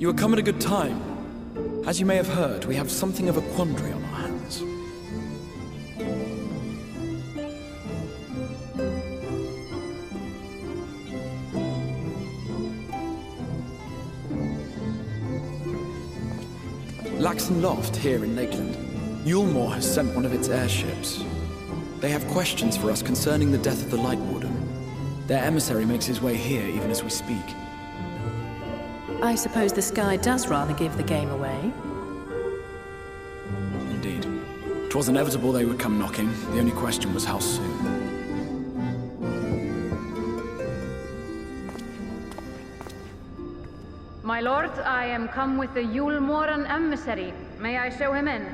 You have come at a good time. As you may have heard, we have something of a quandary on our hands. Laxon Loft, here in Lakeland. Eulmoran has sent one of its airships. They have questions for us concerning the death of the Light Warden. Their emissary makes his way here even as we speak. I suppose the sky does rather give the game away. Indeed. 'Twas inevitable they would come knocking. The only question was how soon. My lord, I am come with the Eulmoran emissary. May I show him in?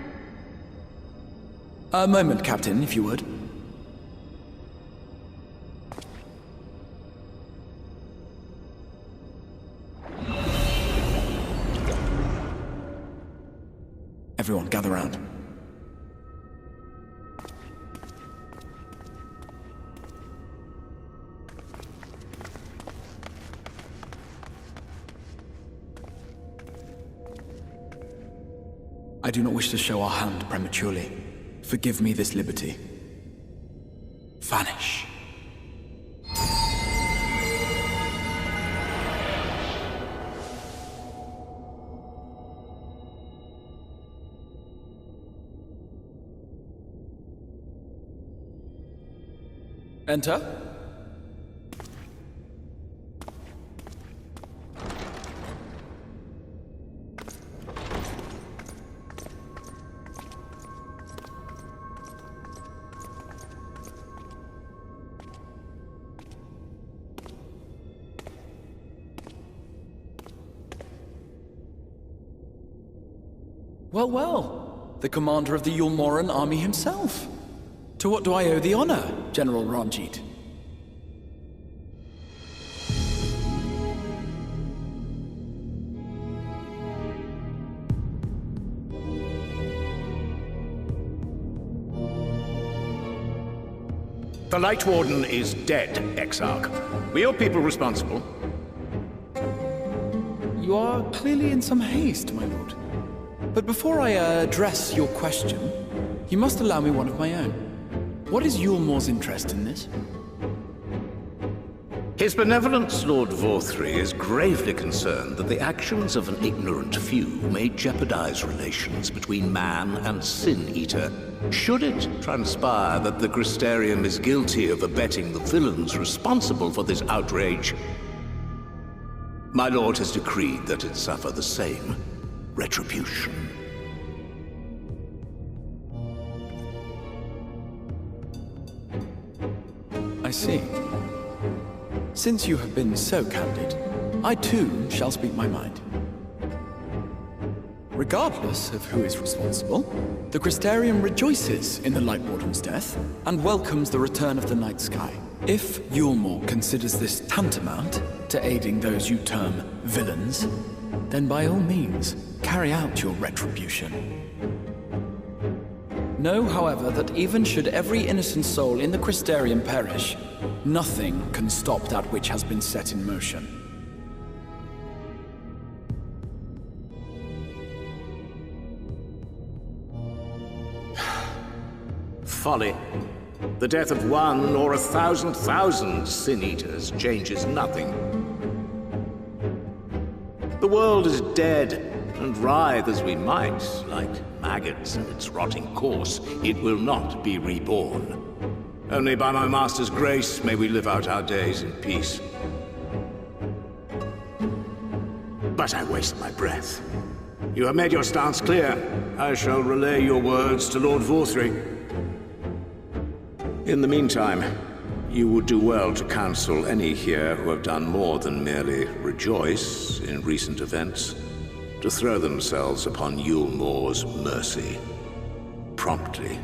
A moment, Captain, if you would. Everyone, gather round. I do not wish to show our hand prematurely. Forgive me this liberty. Vanish. Enter. Well, well. The commander of the Eulmoran army himself. To what do I owe the honor, General Ranjit? The Light Warden is dead, Exarch. Were your people responsible? You are clearly in some haste, my lord. But before I address your question, you must allow me one of my own. What is Eulmoran's interest in this? His Benevolence, Lord Vorthry, is gravely concerned that the actions of an ignorant few may jeopardize relations between man and Sin-Eater. Should it transpire that the Crystarium is guilty of abetting the villains responsible for this outrage, my lord has decreed that it suffer the same retribution. I see. Since you have been so candid, I too shall speak my mind. Regardless of who is responsible, the Crystarium rejoices in the Light Warden's death and welcomes the return of the night sky. If Eulmoran considers this tantamount to aiding those you term villains, then by all means, carry out your retribution. Know, however, that even should every innocent soul in the Crystarium perish, nothing can stop that which has been set in motion. Folly. The death of one or 1,000,000 Sin-Eaters changes nothing. The world is dead, and writhe as we might, like maggots in its rotting course, it will not be reborn. Only by my master's grace may we live out our days in peace. But I waste my breath. You have made your stance clear. I shall relay your words to Lord Vorthry. In the meantime, you would do well to counsel any here who have done more than merely rejoice in recent events, to throw themselves upon Eulmoran's mercy, promptly.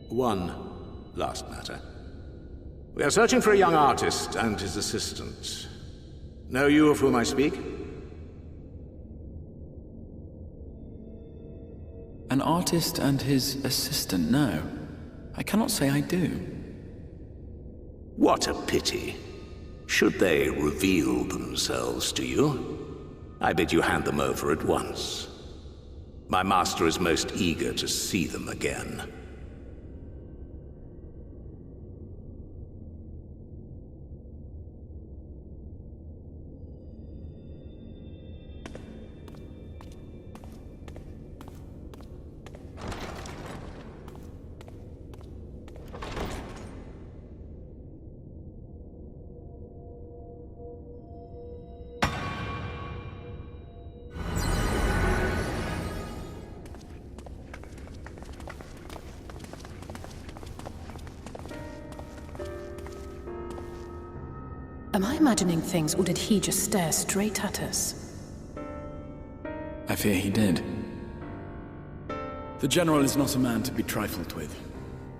One last matter. We are searching for a young artist and his assistant. Know you of whom I speak? An artist and his assistant, no. I cannot say I do. What a pity. Should they reveal themselves to you, I bid you hand them over at once. My master is most eager to see them again. Am I imagining things, or did he just stare straight at us? I fear he did. The General is not a man to be trifled with.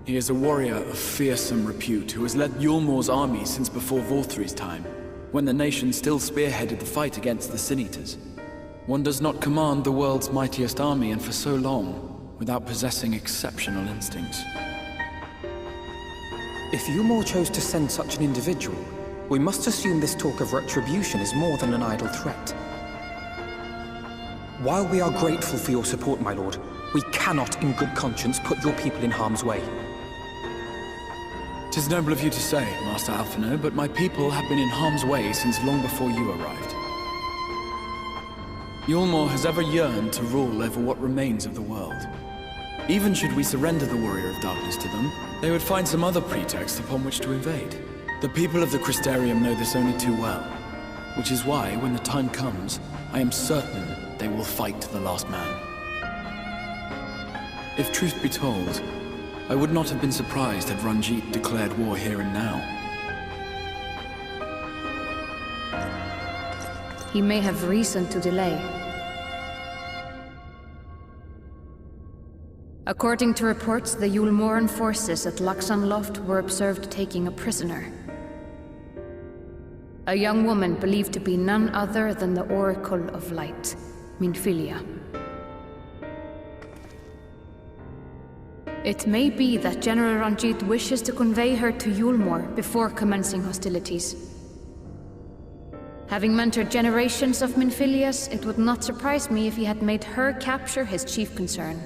He is a warrior of fearsome repute who has led Eulmor's army since before Vorthri's time, when the nation still spearheaded the fight against the Sin-Eaters. One does not command the world's mightiest army, and for so long, without possessing exceptional instincts. If Eulmor chose to send such an individual, we must assume this talk of retribution is more than an idle threat. While we are grateful for your support, my lord, we cannot in good conscience put your people in harm's way. 'Tis noble of you to say, Master Alphino, but my people have been in harm's way since long before you arrived. Eulmor has ever yearned to rule over what remains of the world. Even should we surrender the Warrior of Darkness to them, they would find some other pretext upon which to invade. The people of the Crystarium know this only too well, which is why, when the time comes, I am certain they will fight to the last man. If truth be told, I would not have been surprised had Ranjit declared war here and now. He may have reason to delay. According to reports, the Eulmoran forces at Laxan Loft were observed taking a prisoner. A young woman believed to be none other than the Oracle of Light, Minfilia. It may be that General Ranjit wishes to convey her to Eulmor before commencing hostilities. Having mentored generations of Minfilias, it would not surprise me if he had made her capture his chief concern.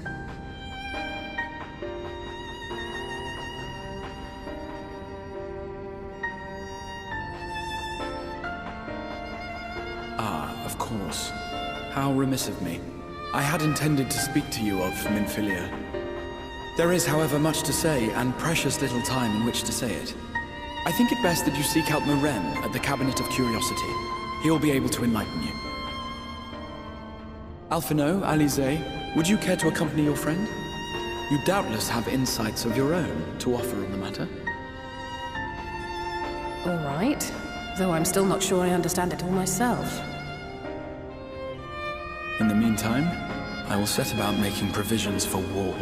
Of course. How remiss of me. I had intended to speak to you of Minfilia. There is, however, much to say, and precious little time in which to say it. I think it best that you seek out Moren at the Cabinet of Curiosity. He will be able to enlighten you. Alphino, Alize, would you care to accompany your friend? You doubtless have insights of your own to offer on the matter. All right, though I'm still not sure I understand it all myself. In the meantime, I will set about making provisions for war.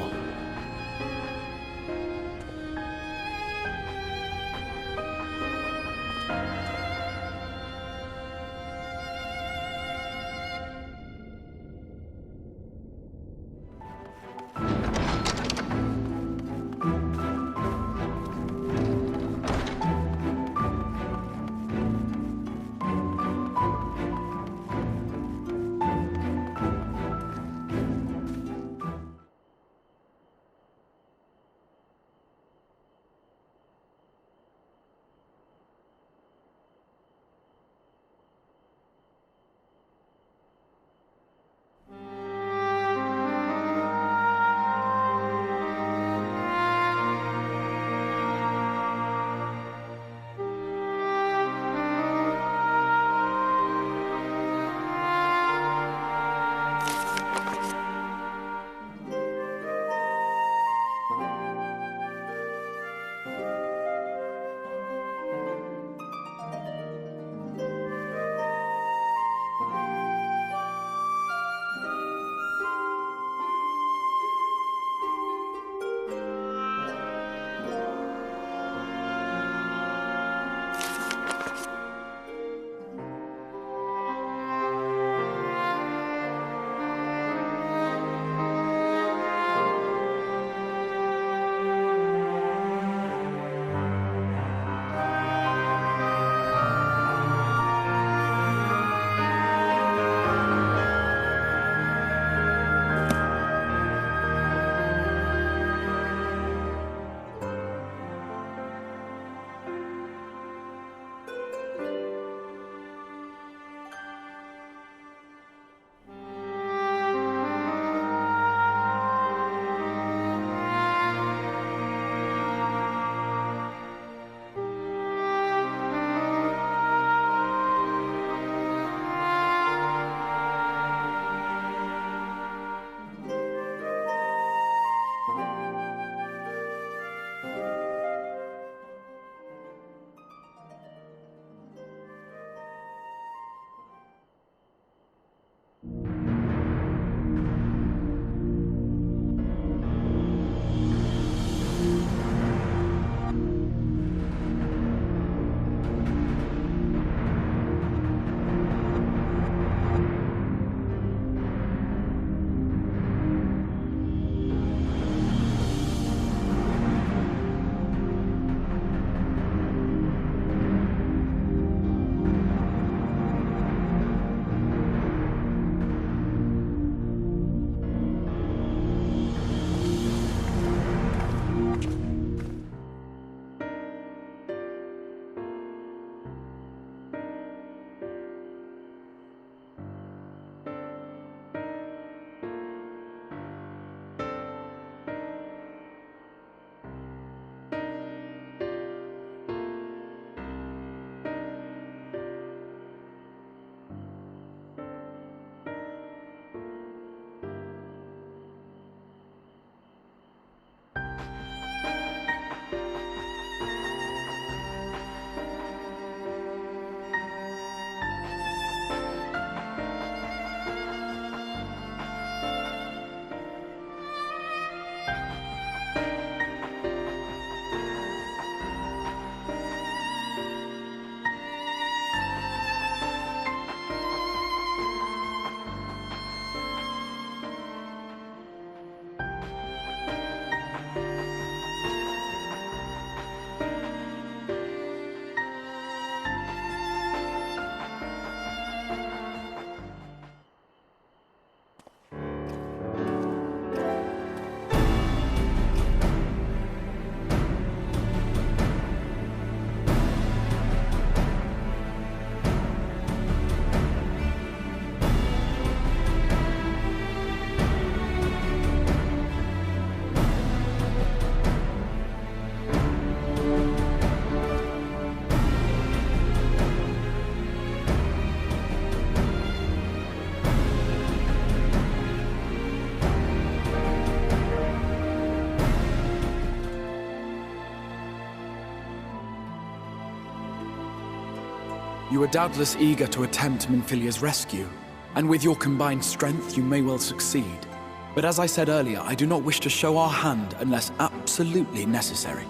You are doubtless eager to attempt Minfilia's rescue, and with your combined strength, you may well succeed. But as I said earlier, I do not wish to show our hand unless absolutely necessary.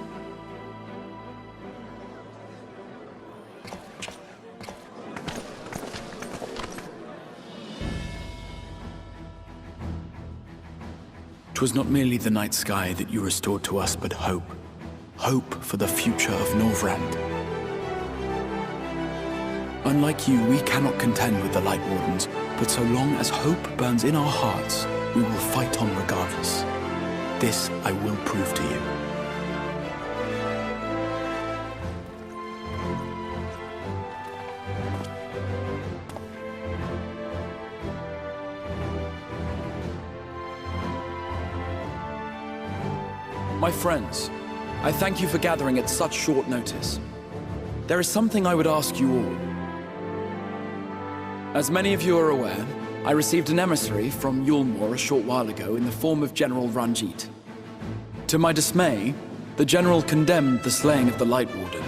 Twas not merely the night sky that you restored to us, but hope. Hope for the future of Norvrand. Unlike you, we cannot contend with the Light Wardens, but so long as hope burns in our hearts, we will fight on regardless. This I will prove to you. My friends, I thank you for gathering at such short notice. There is something I would ask you all. As many of you are aware, I received an emissary from Eulmoran a short while ago in the form of General Ranjit. To my dismay, the General condemned the slaying of the Light Warden,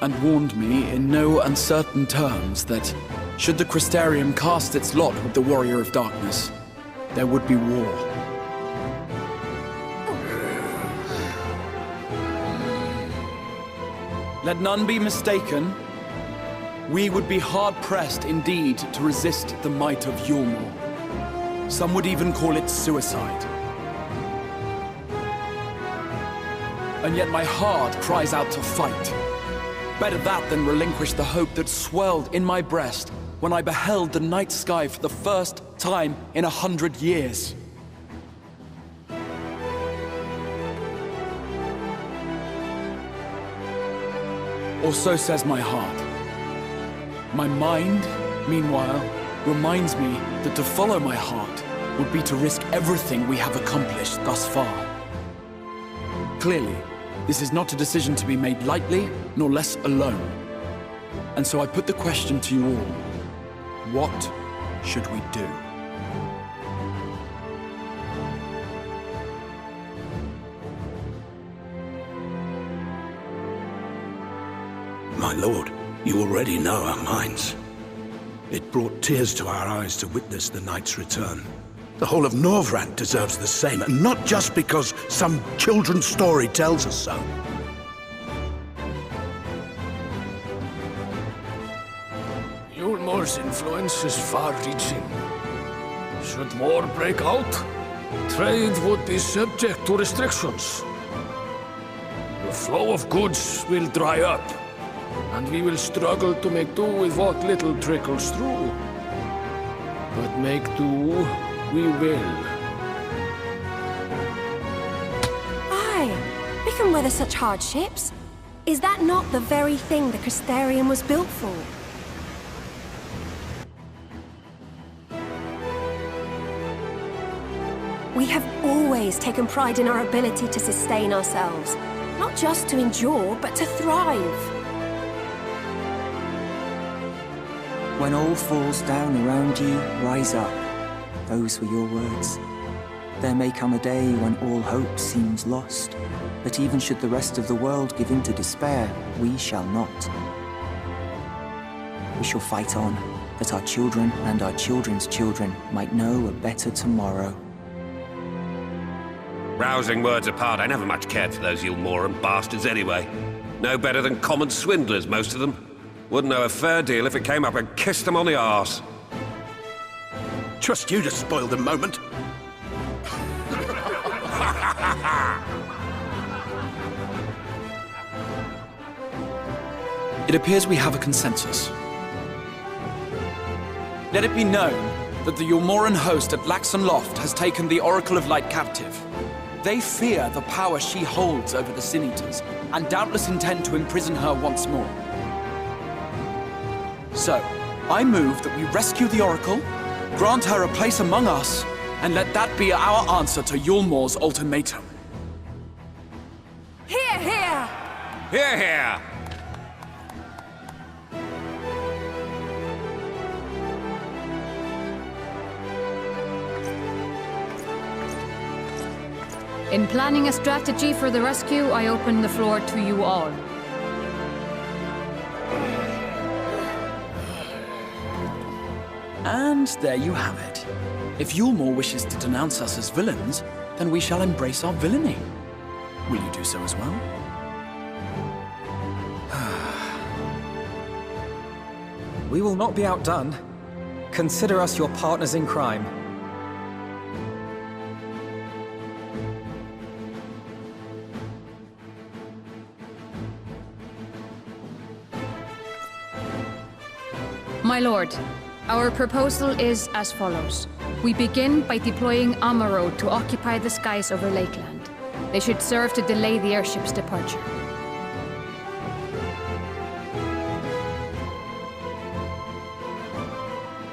and warned me in no uncertain terms that, should the Crystarium cast its lot with the Warrior of Darkness, there would be war. Let none be mistaken. We would be hard-pressed indeed to resist the might of Eulmoran. Some would even call it suicide. And yet my heart cries out to fight. Better that than relinquish the hope that swelled in my breast when I beheld the night sky for the first time in 100 years. Or so says my heart. My mind, meanwhile, reminds me that to follow my heart would be to risk everything we have accomplished thus far. Clearly, this is not a decision to be made lightly, nor less alone. And so I put the question to you all. What should we do? My lord, you already know our minds. It brought tears to our eyes to witness the knight's return. The whole of Norvrand deserves the same, and not just because some children's story tells us so. Eulmoran's influence is far-reaching. Should war break out, trade would be subject to restrictions. The flow of goods will dry up, and we will struggle to make do with what little trickles through. But make do, we will. Aye, we can weather such hardships. Is that not the very thing the Crystarium was built for? We have always taken pride in our ability to sustain ourselves. Not just to endure, but to thrive. When all falls down around you, rise up. Those were your words. There may come a day when all hope seems lost, but even should the rest of the world give in to despair, we shall not. We shall fight on, that our children and our children's children might know a better tomorrow. Rousing words apart, I never much cared for those Eulmoran bastards anyway. No better than common swindlers, most of them. Wouldn't know a fair deal if it came up and kissed them on the arse. Trust you to spoil the moment. It appears we have a consensus. Let it be known that the Eulmoran host at Laxon Loft has taken the Oracle of Light captive. They fear the power she holds over the Sin Eaters, and doubtless intend to imprison her once more. So, I move that we rescue the Oracle, grant her a place among us, and let that be our answer to Eulmoran's ultimatum. Hear, hear! Hear, hear! In planning a strategy for the rescue, I open the floor to you all. And there you have it. If Eulmoran wishes to denounce us as villains, then we shall embrace our villainy. Will you do so as well? We will not be outdone. Consider us your partners in crime. My lord, our proposal is as follows. We begin by deploying Amaro to occupy the skies over Lakeland. They should serve to delay the airship's departure.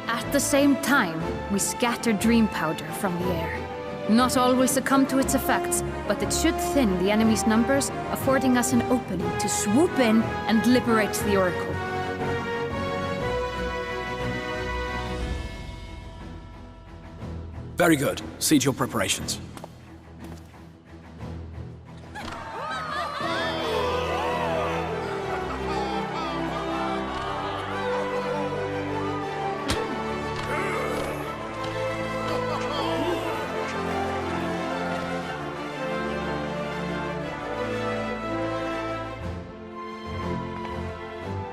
At the same time, we scatter dream powder from the air. Not all will succumb to its effects, but it should thin the enemy's numbers, affording us an opening to swoop in and liberate the Oracle. Very good. See to your preparations.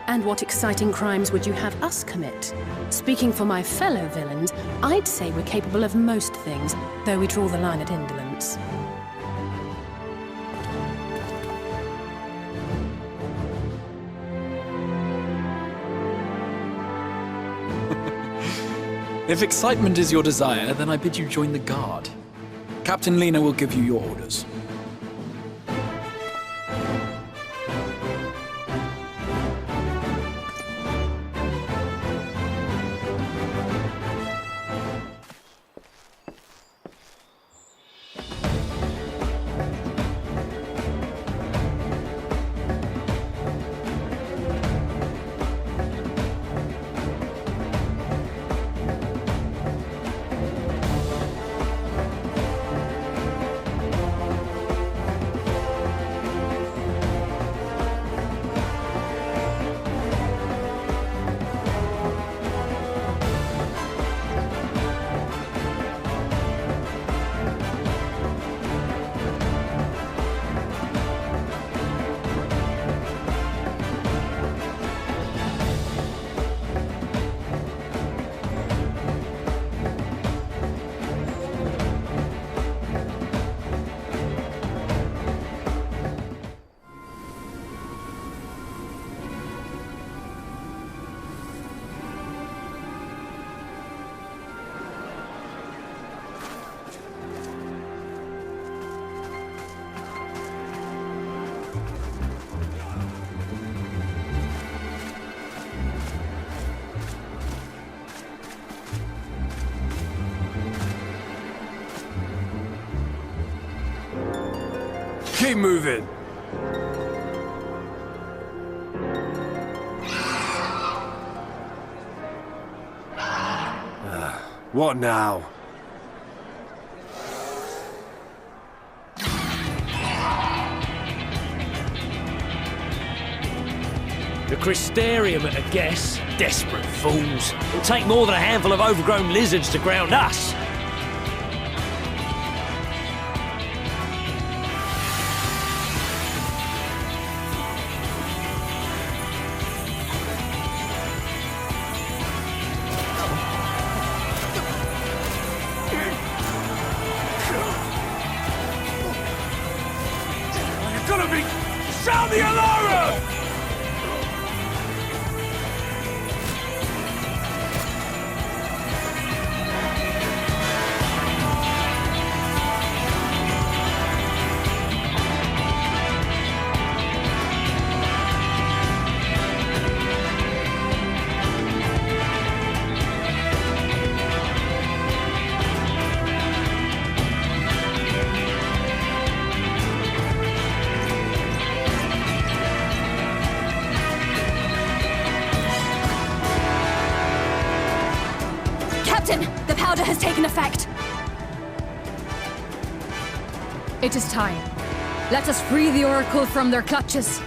And what exciting crimes would you have us commit? Speaking for my fellow villains, I'd say we're capable of most things, though we draw the line at indolence. If excitement is your desire, then I bid you join the guard. Captain Lena will give you your orders. Keep moving. What now? The Crystarium at a guess. Desperate fools. It'll take more than a handful of overgrown lizards to ground us. Sound the alarm! The powder has taken effect. It is time. Let us free the Oracle from their clutches.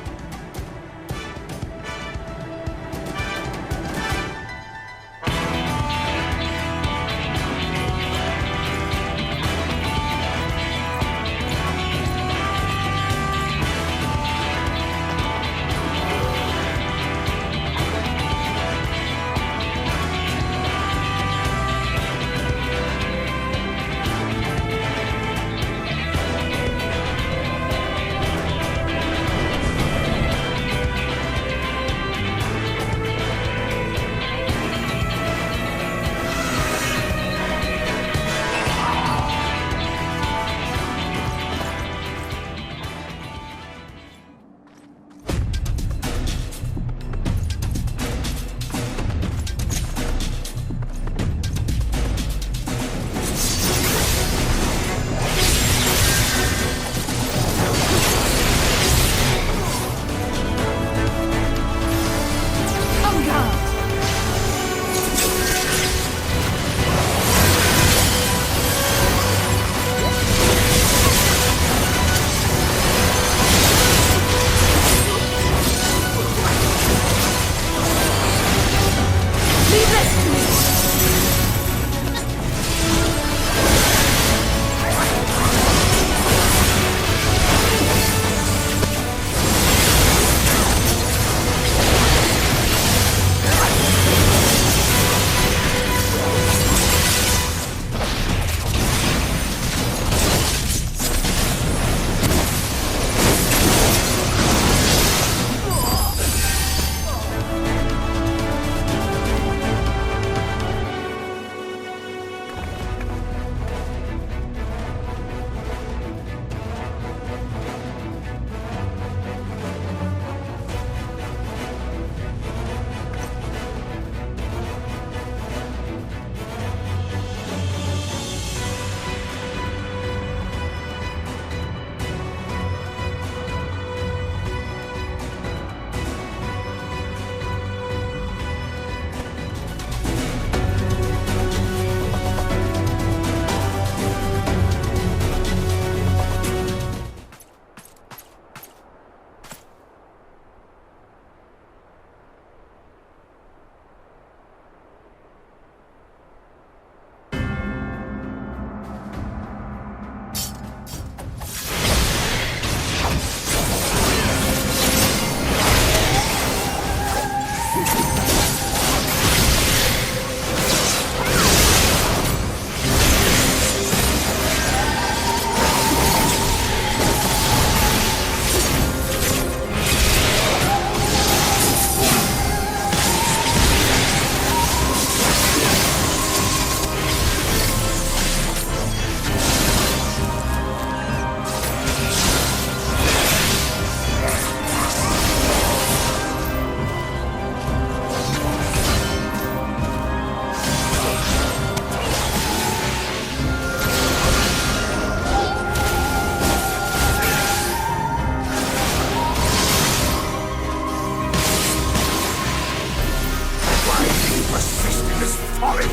folly!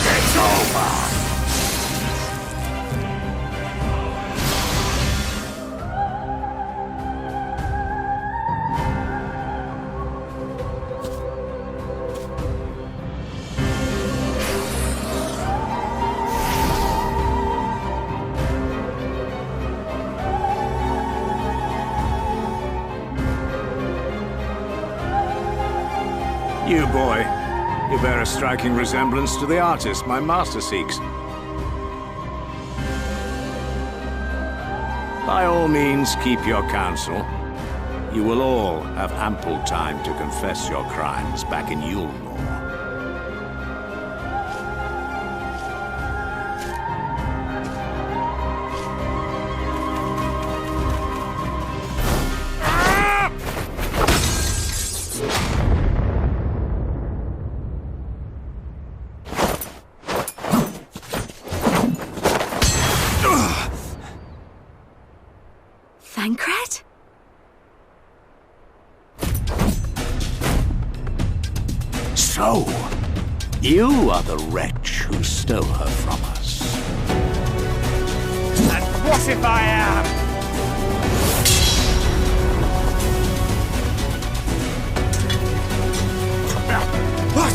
It's over! You, boy. You bear a striking resemblance to the artist my master seeks. By all means, keep your counsel. You will all have ample time to confess your crimes back in Eulmoran. Thancred? So, you are the wretch who stole her from us. And what if I am? What?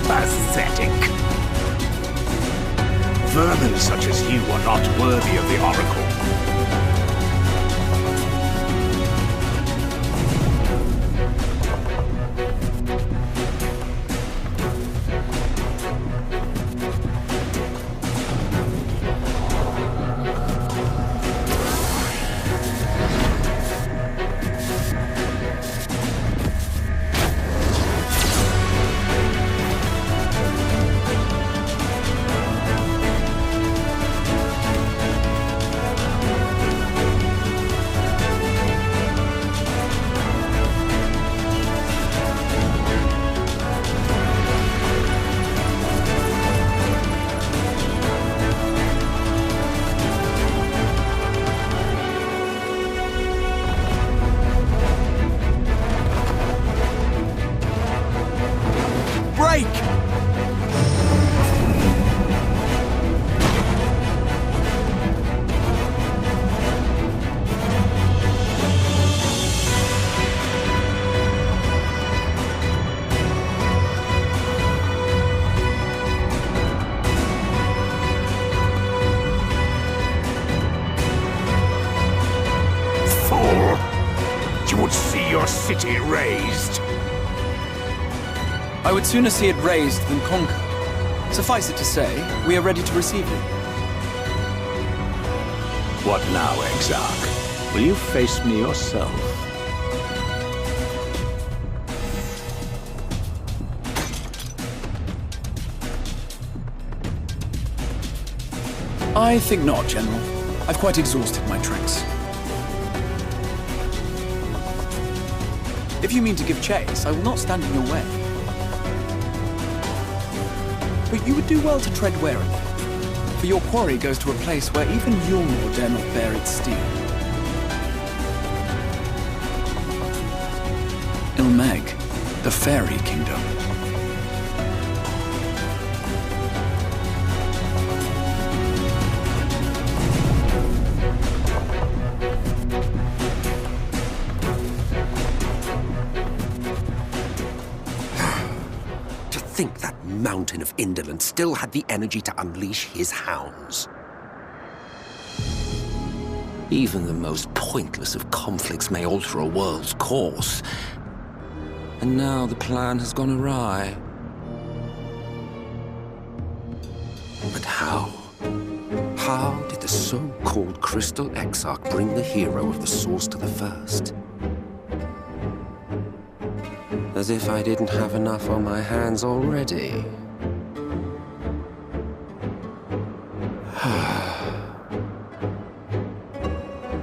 Pathetic. Vermin such as you are not worthy of the Oracle. City razed. I would sooner see it razed than conquered. Suffice it to say, we are ready to receive you. What now, Exarch? Will you face me yourself? I think not, General. I've quite exhausted my tricks. If you mean to give chase, I will not stand in your way. But you would do well to tread warily, for your quarry goes to a place where even Eulmoran dare not bear its steel. Ilmeg, the Fairy Kingdom. Mountain of indolence still had the energy to unleash his hounds. Even the most pointless of conflicts may alter a world's course. And now the plan has gone awry. But how? How did the so-called Crystal Exarch bring the hero of the Source to the First? As if I didn't have enough on my hands already.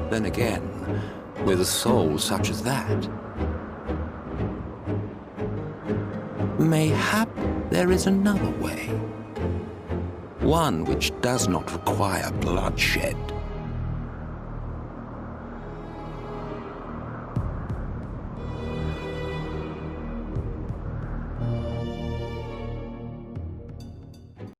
Then again, with a soul such as that, Mayhap there is another way. One which does not require bloodshed.